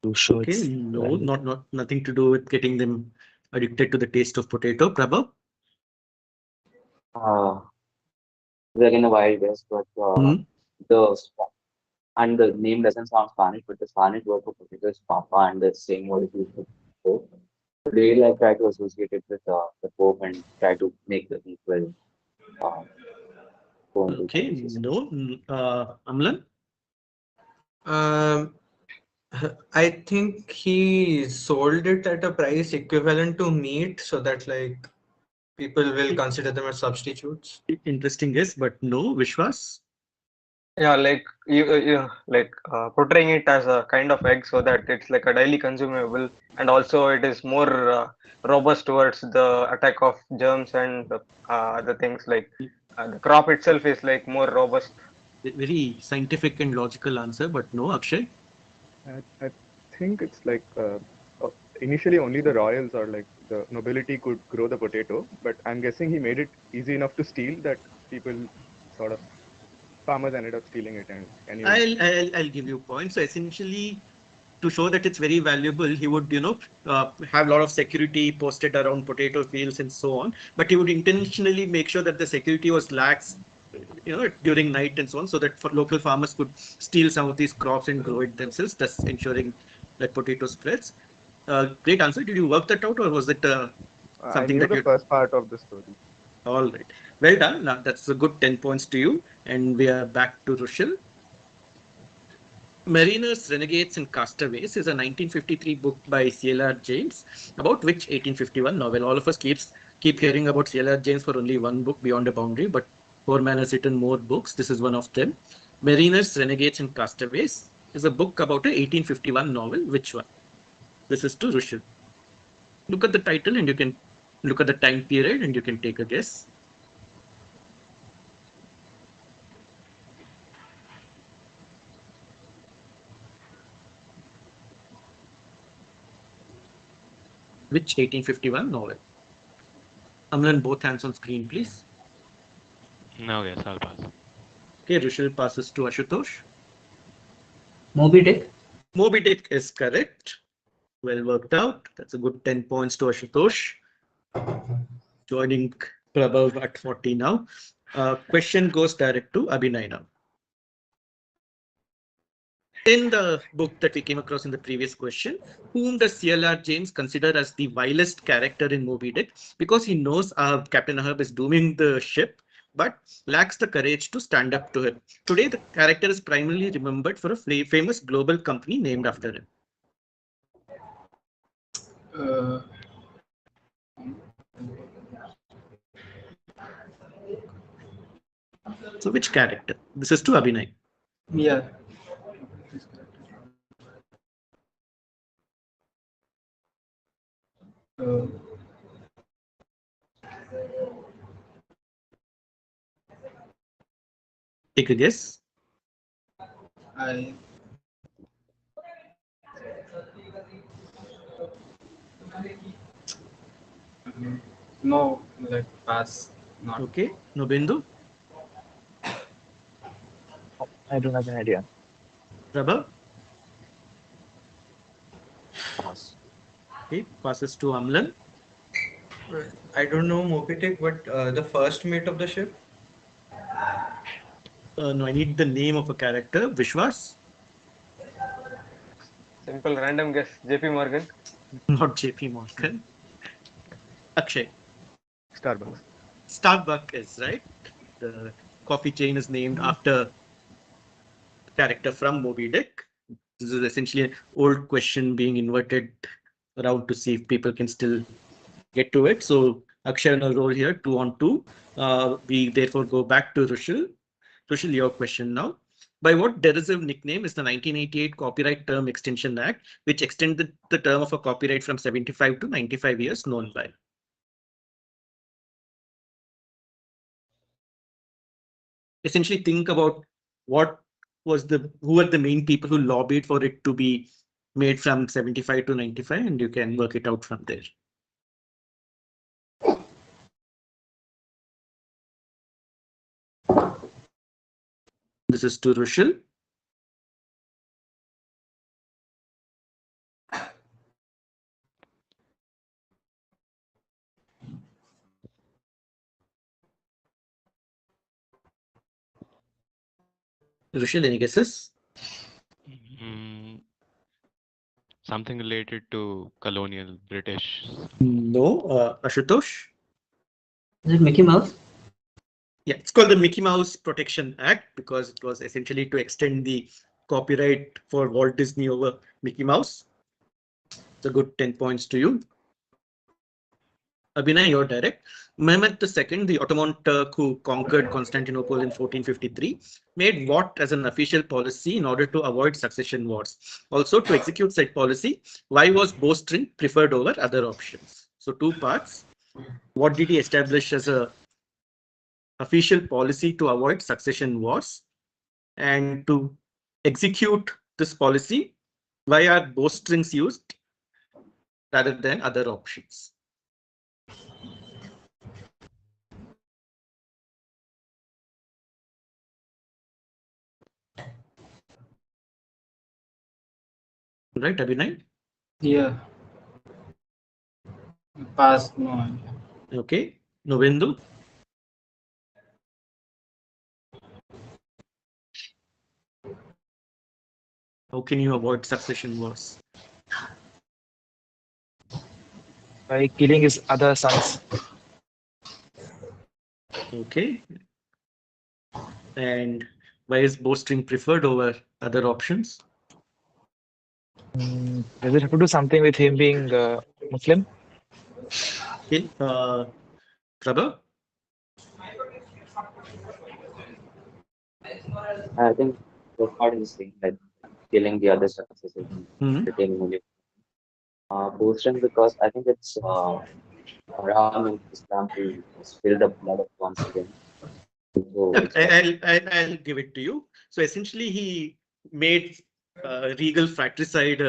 to show Okay. its No, value? nothing to do with getting them addicted to the taste of potato. Prabha? We're in a wild guess, but Hmm. the name doesn't sound Spanish, but the Spanish word for potato is papa, and the same word is used for potato. They like try to associate it with the Pope and try to make the equal go into Okay, services. no. Amlan? Um, I think he sold it at a price equivalent to meat, so that like people will consider them as substitutes. Interesting guess, but no. Vishwas? Yeah, like you like portraying it as a kind of egg so that it's like a daily consumable, and also it is more robust towards the attack of germs and the things like the crop itself is like more robust. Very scientific and logical answer, but no. Akshay? I think it's like initially only the royals or like the nobility could grow the potato, but I'm guessing he made it easy enough to steal that people sort of farmers ended up stealing it and anyway. I'll give you a point. So essentially, to show that it's very valuable, he would, have a lot of security posted around potato fields and so on. But he would intentionally make sure that the security was lax, during night and so on, so that for local farmers could steal some of these crops and grow it themselves, thus ensuring that potato spreads. Great answer. Did you work that out, or was it I something knew that the you? first part of the story. All right. Well done. Now that's a good 10 points to you. And we are back to Rushil. Mariners, Renegades, and Castaways is a 1953 book by C.L.R. James, about which 1851 novel. All of us keep hearing about C.L.R. James for only one book, Beyond a Boundary, but poor man has written more books. This is one of them. Mariners, Renegades, and Castaways is a book about a 1851 novel. Which one? This is to Rushil. Look at the title and you can look at the time period and you can take a guess. Which 1851 novel? Amlan, both hands on screen, please. No, yes, I'll pass. Okay, Rushil passes to Ashutosh. Moby Dick. Moby Dick is correct. Well worked out. That's a good 10 points to Ashutosh. Joining Prabhav at 40 now. Question goes direct to Abhinay now. In the book that we came across in the previous question, whom does C.L.R. James consider as the vilest character in Moby Dick? Because he knows Captain Ahab is dooming the ship, but lacks the courage to stand up to him. Today, the character is primarily remembered for a famous global company named after him. Uh, So, which character? This is to Abhinay. yeah. Uh, Take a guess. I no, like pass. Not. Okay, Nobindu, I don't have an idea. Prabha. Pass. Okay, passes to Amlan. I don't know Moby Dick, but the first mate of the ship. No, I need the name of a character. Vishwas, Simple random guess. JP Morgan. not JP Morgan. Akshay. Starbucks. Starbucks is right. The coffee chain is named after the character from Moby Dick. This is essentially an old question being inverted around to see if people can still get to it. So Akshay on a roll here, 2 on 2. We therefore go back to Rushil. Rushil, your question now. By what derisive nickname is the 1988 Copyright Term Extension Act, which extended the term of a copyright from 75 to 95 years, known by? Essentially, think about what who were the main people who lobbied for it to be made from 75 to 95, and you can work it out from there. This is to Rushil. Rushil, any guesses? Mm, Something related to colonial British. No, Ashutosh. Is it Mickey Mouse? Yeah, it's called the Mickey Mouse Protection Act because it was essentially to extend the copyright for Walt Disney over Mickey Mouse. It's a good 10 points to you. Abhinay, you're direct. Mehmed II, the Ottoman Turk who conquered Constantinople in 1453, made what as an official policy in order to avoid succession wars? Also, to execute said policy, why was bowstring preferred over other options? So, two parts. What did he establish as a official policy to avoid succession wars? And to execute this policy, why are bowstrings used rather than other options? Right, Abhinay? Yeah. Pass. No idea. Okay. Novendu? How can you avoid succession wars? By killing his other sons. Okay. And why is bowstring preferred over other options? Does it have to do something with him being Muslim? Okay. Prabha? I think the part is saying that killing the other successors and retaining only boosting because I think it's haram in Islam to spill the blood of one's skin. So Look, it's what I'll give it to you. So essentially, he made regal fratricide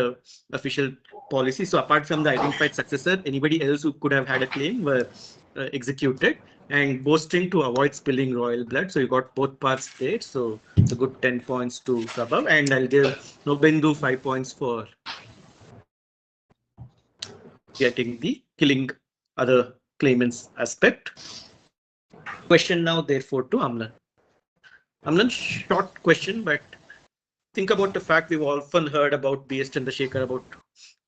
official policy. So apart from the identified successor, anybody else who could have had a claim were executed. And boasting to avoid spilling royal blood. So you got both parts there. So it's a good 10 points to Prabhav. And I'll give Nobendu 5 points for getting the killing other claimants aspect. Question now, therefore, to Amlan. Amlan, short question, but think about the fact we've often heard about B.S. Chandrasekhar, about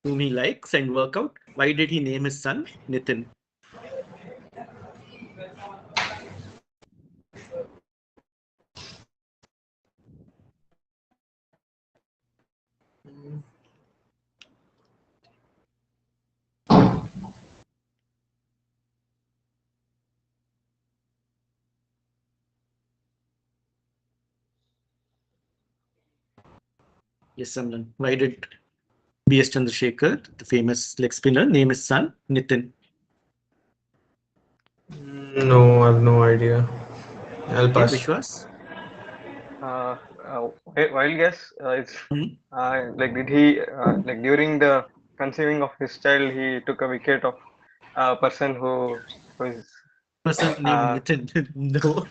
whom he likes, and work out why did he name his son Nitin? Yes, Amlan. Why did B.S. Chandrasekhar, the famous leg spinner, name his son Nitin? No, I have no idea. I'll Okay, pass. Vishwas. Wild guess. It's Hmm? like did he like during the conceiving of his child he took a wicket of a person who is Person named uh, Nitin. No.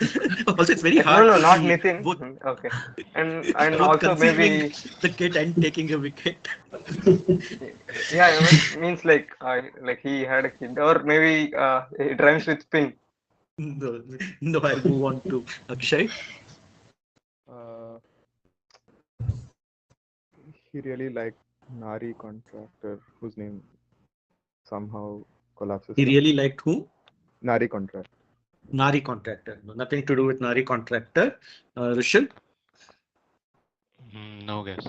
Also, it's very no, hard no, to not see Nitin. both Okay, and both also conceiving maybe the kid and taking a wicket. yeah, means like he had a kid, or maybe it rhymes with spin. No, no, I'll move on to Akshay. Uh, he really liked Nari contractor whose name somehow collapses He down. really liked whom? Nari contract. Nari contractor. No, nothing to do with Nari contractor. Rishabh. No guess.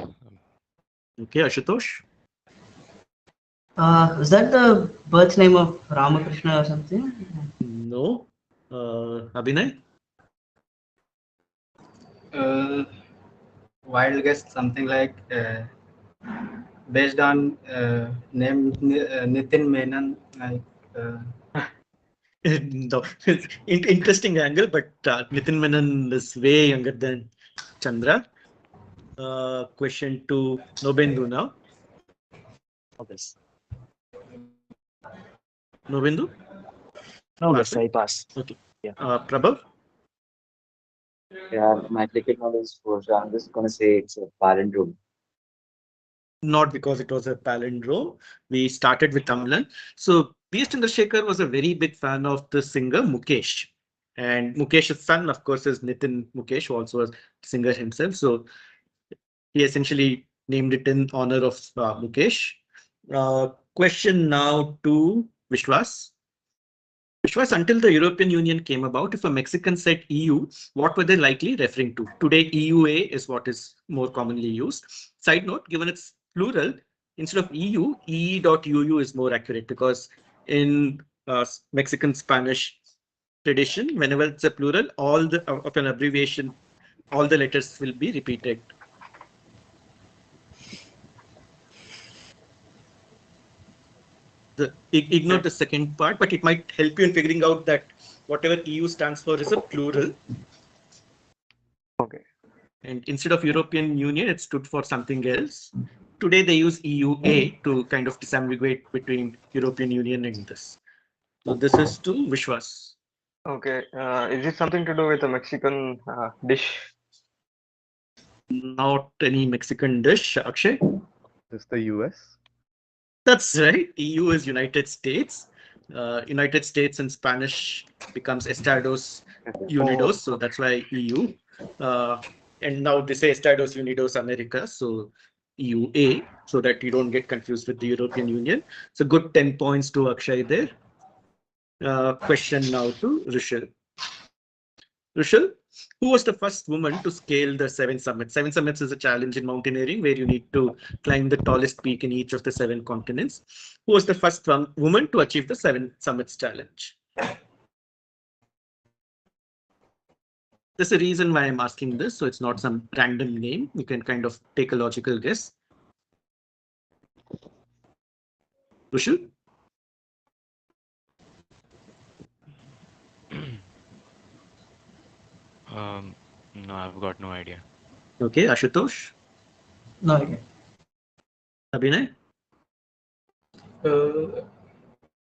Okay, Ashutosh. Is that the birth name of Ramakrishna or something? No. Abhinay. Uh, Wild guess something like based on name Nitin Menon. Like No, it's interesting angle, but Nitin Menon is way younger than Chandra. Question to Nobendu now. Okay. Nobendu? No Pass guess. it. I pass. Okay. Yeah. Prabhav? yeah, my cricket knowledge for sure. I'm just gonna say it's a palindrome. Not because it was a palindrome. We started with Amlan. So B.S. Chandrasekhar was a very big fan of the singer Mukesh. And Mukesh's son, of course, is Nitin Mukesh, who also was a singer himself. So he essentially named it in honor of Mukesh. Question now to Vishwas. Vishwas, until the European Union came about, if a Mexican said EU, what were they likely referring to? Today, EUA is what is more commonly used. Side note, given it's plural, instead of EU, EE.UU is more accurate because in Mexican Spanish tradition, whenever it's a plural, all the of an abbreviation, all the letters will be repeated. Ignore the second part, but it might help you in figuring out that whatever EU stands for is a plural. Okay. And instead of European Union, it stood for something else. Today they use EUA to kind of disambiguate between European Union and this. So this is to Vishwas. Okay. Is it something to do with a Mexican dish? Not any Mexican dish, Akshay. Is the US? That's right. EU is United States. United States in Spanish becomes Estados Unidos, so that's why EU. And now they say Estados Unidos America, so EUA, so that you don't get confused with the European Union. So good 10 points to Akshay there. Question now to Rushil. Rushil, who was the first woman to scale the 7 summits? 7 summits is a challenge in mountaineering where you need to climb the tallest peak in each of the 7 continents. Who was the first woman to achieve the 7 summits challenge? There's a reason why I'm asking this, so it's not some random name. You can kind of take a logical guess. Rushil? No, I've got no idea. Okay, Ashutosh? No idea. Abhinay?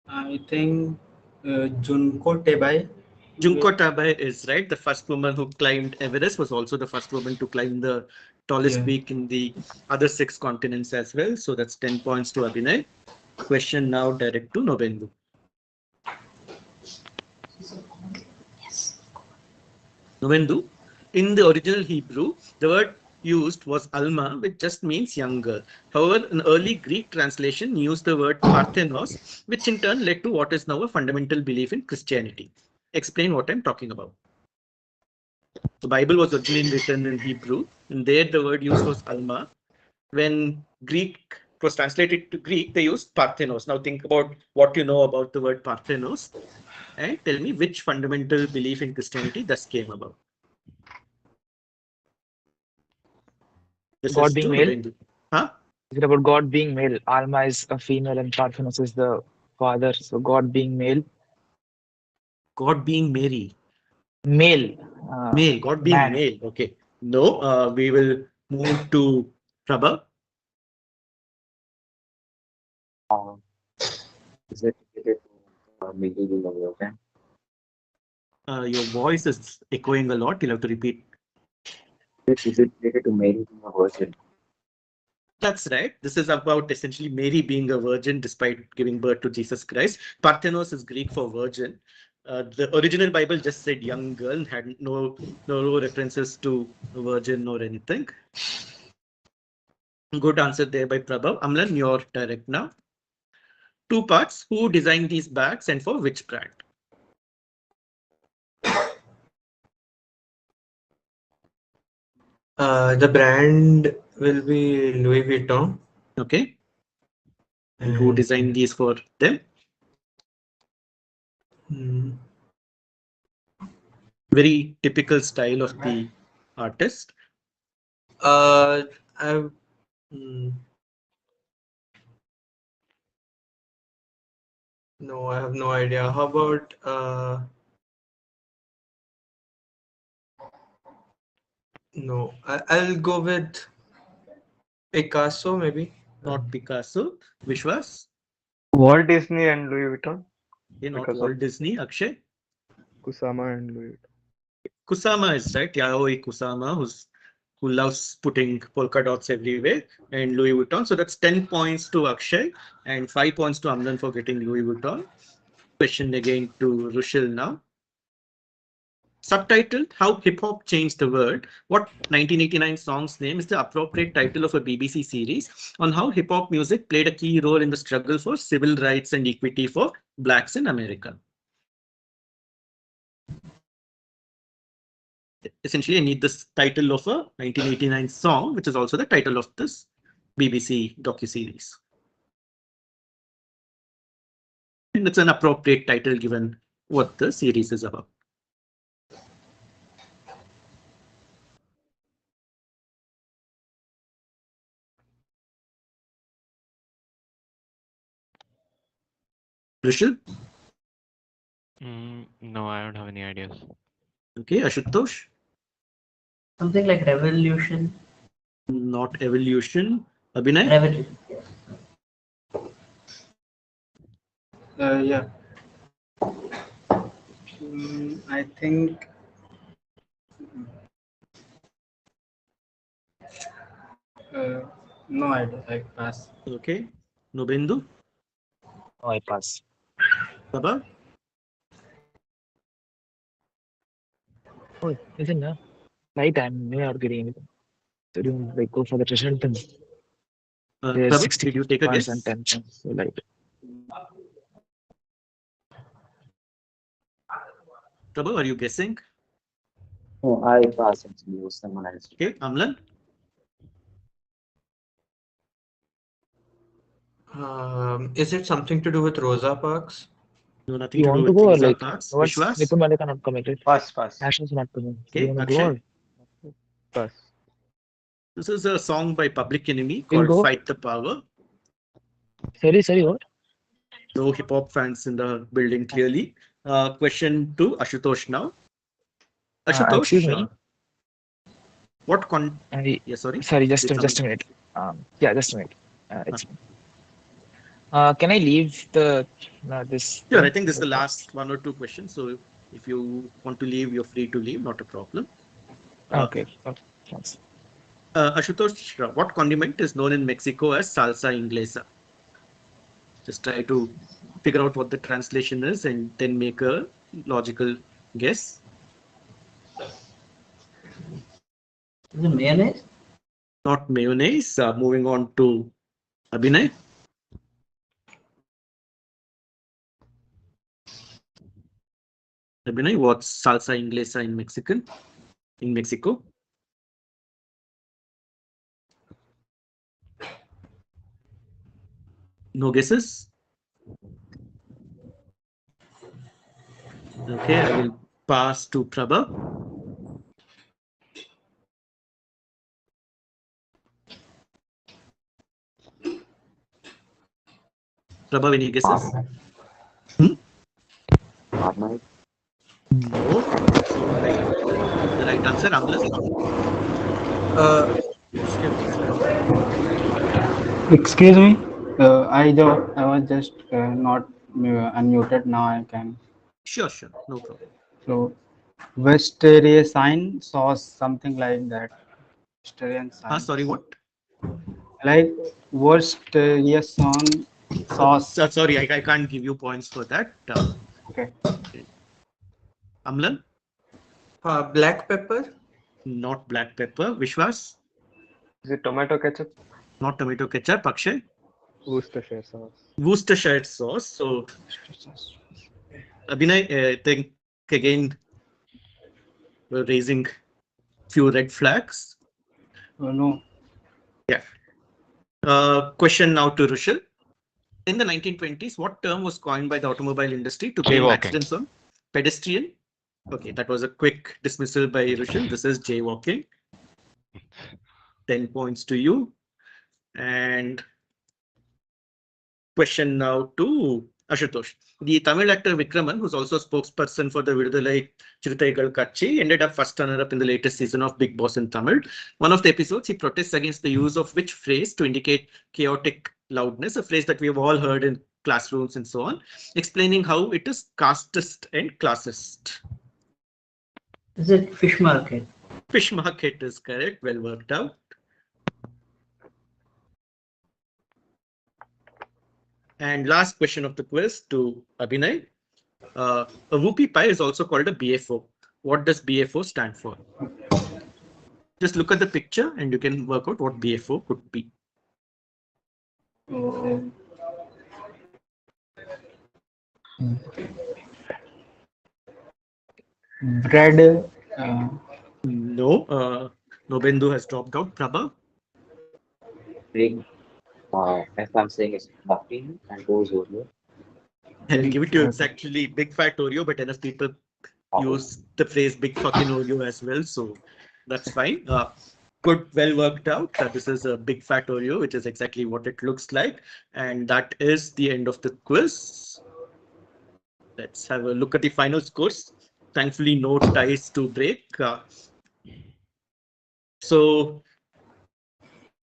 I think Junko Tebai. Junko Tabai is right. The first woman who climbed Everest was also the first woman to climb the tallest peak in the other 6 continents as well. So that's 10 points to Abhinay. Question now direct to Nobendu. Nobendu, in the original Hebrew, the word used was Alma, which just means young girl. However, an early Greek translation used the word Parthenos, which in turn led to what is now a fundamental belief in Christianity. Explain what I'm talking about. The Bible was originally written in Hebrew, and there the word used was Alma. When Greek was translated to Greek, they used Parthenos. Now think about what you know about the word Parthenos and tell me which fundamental belief in Christianity thus came about. This God is being to male? Nobendu. Huh? Is it about God being male? Alma is a female and Parthenos is the father. So God being male. God being Mary. Male. Male. God being Man. male. Okay. No, we will move to Prabha. Is it related to Mary being a virgin? Your voice is echoing a lot. You'll have to repeat. Is it related to Mary being a virgin? That's right. This is about essentially Mary being a virgin despite giving birth to Jesus Christ. Parthenos is Greek for virgin. The original Bible just said young girl, had no references to virgin or anything. Good answer there by Prabhav. Amlan, you're direct now. 2 parts. Who designed these bags and for which brand? The brand will be Louis Vuitton. Okay. And who designed these for them? Very typical style of the artist. No, I have no idea. How about no, I'll go with Picasso, maybe. Not Picasso. Vishwas? Walt Disney and Louis Vuitton. Not Because Walt of Disney. Akshay? Kusama and Louis. Kusama is right. Yaoi Kusama, who loves putting polka dots everywhere, and Louis Vuitton. So that's 10 points to Akshay and 5 points to Amlan for getting Louis Vuitton. Question again to Rushil now. Subtitled How Hip Hop Changed the World. What 1989 song's name is the appropriate title of a BBC series on how hip hop music played a key role in the struggle for civil rights and equity for blacks in America. Essentially, I need this title of a 1989 song, which is also the title of this BBC docuseries. And it's an appropriate title given what the series is about. Rishal? No, I don't have any ideas. Okay, Ashutosh? Something like revolution. Not evolution. Abhinay? Revolution. Yeah. I think no idea. I pass. Okay. Nobindu? Oh, I pass. Baba? Oh, isn't it? Right, I'm not getting anything. So do you like go for the treasure hunt? There's Baba, 60 did you take a points guess? and 10 points. So like, Baba, are you guessing? No, I pass actually. Someone else. Okay, Amlan? Is it something to do with Rosa Parks? No, nothing you to do want to with go or Rosa like, Parks. what's Vishwas? Nipun Malika not committed? Pass, pass, Ashes not coming. So Okay, you want to Akshay? go or? pass. This is a song by Public Enemy We'll called go. Fight the Power. Sorry, what? No hip hop fans in the building clearly. Question to Ashutosh now. Ashutosh, Excuse me. what yeah, sorry. Sorry, just Did a someone- minute. Yeah, just a minute. It's can I leave the this? Yeah, I thing? think this is the last one or two questions. So if you want to leave, you're free to leave, not a problem. Okay. Thanks. Ashutosh, what condiment is known in Mexico as salsa inglesa? Just try to figure out what the translation is and then make a logical guess. Is it mayonnaise? Not mayonnaise. Moving on to Abhinay. Abhinay, what's salsa inglesa in Mexico? No guesses? Okay, I will pass to Prabha. Prabha, any guesses? Marmite. No. So the right answer, Amlan. Excuse me. I was just not unmuted. Now I can. Sure, no problem. So, Western sauce, something like that. Western Sorry, what? Like Worcestershire sauce. Sorry, I can't give you points for that. Okay. Amlan? Black pepper? Not black pepper. Vishwas? Is it tomato ketchup? Not tomato ketchup. Akshay? Worcestershire sauce. Worcestershire sauce. So, Abhinay, I think again we're raising few red flags. No. Yeah. Question now to Rushil. In the 1920s, what term was coined by the automobile industry to blame Jaywalking. accidents on pedestrian? Okay, that was a quick dismissal by Rushil. This is jaywalking. 10 points to you. And question now to Ashutosh. The Tamil actor Vikraman, who's also a spokesperson for the Vidudalai Chirutaigal Katchi, ended up first runner-up in the latest season of Big Boss in Tamil. One of the episodes, he protests against the use of which phrase to indicate chaotic loudness, a phrase that we have all heard in classrooms and so on, explaining how it is casteist and classist. Is it fish market? Fish market is correct. Well worked out. And last question of the quiz to Abhinay. A whoopie pie is also called a BFO. What does BFO stand for? Just look at the picture and you can work out what BFO could be. Bread. No, Nobendu has dropped out. Prabha? Big, if I'm saying it's muffin and goes Oreo. I'll give it to you. It's actually big fat Oreo, but enough people use the phrase big fucking Oreo as well. So that's fine. Good, well worked out. This is a big fat Oreo, which is exactly what it looks like. And that is the end of the quiz. Let's have a look at the final scores. Thankfully, no ties to break. So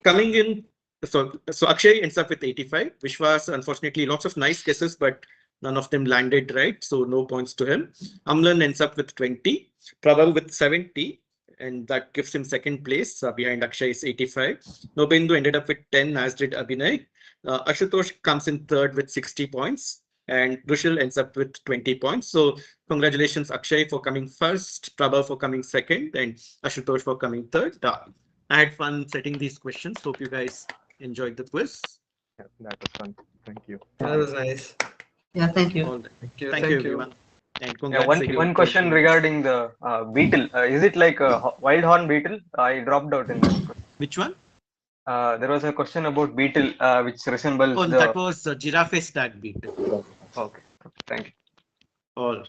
coming in, so Akshay ends up with 85, which was unfortunately lots of nice guesses, but none of them landed right, so no points to him. Amlan ends up with 20, Prabhav with 70, and that gives him second place. Behind Akshay is 85. Nobendu ended up with 10, as did Abhinay. Ashutosh comes in third with 60 points, and Rushil ends up with 20 points. So congratulations, Akshay, for coming first, Prabhav for coming second, and Ashutosh for coming third. I had fun setting these questions. Hope you guys enjoyed the quiz. Yeah, that was fun. Thank you. That was nice. Yeah, thank you. All right. Thank you. Thank you, everyone. And Yeah, congrats again one to question everyone. regarding the beetle. Is it like a wild horn beetle? I dropped out in that question. Which one? There was a question about beetle which resembles Oh, the. that was giraffe stag beetle. Okay, thank you. All right.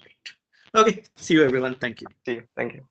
Okay. See you, everyone. Thank you. See you. Thank you.